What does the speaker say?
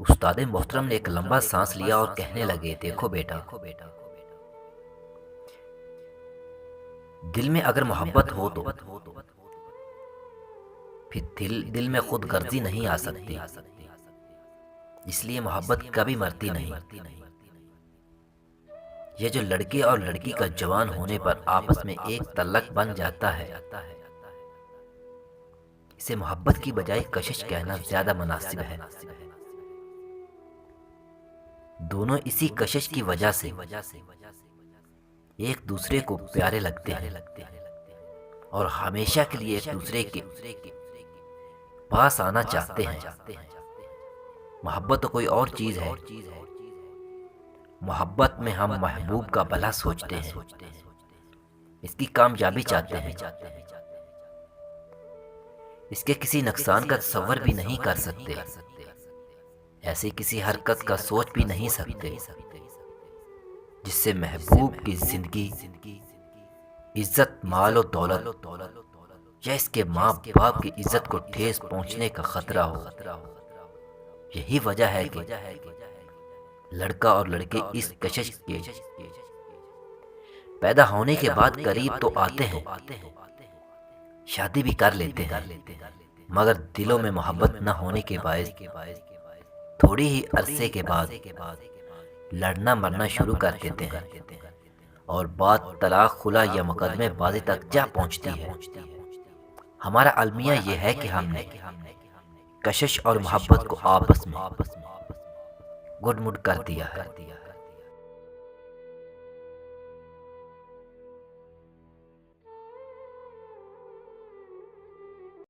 उस्ताद मोहतरम ने एक लंबा सांस लिया और कहने लगे, देखो बेटा, दिल में अगर मोहब्बत हो तो फिर दिल में खुद गर्जी नहीं आ सकती। इसलिए मोहब्बत कभी मरती नहीं। ये जो लड़के और लड़की का जवान होने पर आपस में एक तल्लक बन जाता है, इसे मोहब्बत की बजाय कशिश कहना ज्यादा मुनासिब है। दोनों इसी कशिश की वजह से एक दूसरे को प्यारे लगते हैं और हमेशा के लिए एक दूसरे के पास आना चाहते हैं। मोहब्बत तो कोई और चीज है। मोहब्बत में हम महबूब का भला सोचते हैं, इसकी कामयाबी चाहते हैं, इसके किसी नुकसान का तसव्वुर भी नहीं कर सकते, ऐसी किसी हरकत का सोच भी नहीं सकते जिससे महबूब की जिंदगी, इज्जत, माल और दौलत या इसके माँ बाप की इज्जत को ठेस पहुंचने का खतरा हो। यही वजह है कि लड़का और लड़की इस कशिश के पैदा होने के बाद करीब तो आते हैं, शादी भी कर लेते हैं, मगर दिलों में मोहब्बत न होने के बायस थोड़ी ही अरसे के बाद लड़ना मरना शुरू कर देते हैं और बात तलाक, खुला या मुकदमेबाजी तक जा पहुंचती है। हमारा अलमिया यह है कि हमने कशिश और मोहब्बत को आपस में गुडमुड कर दिया है।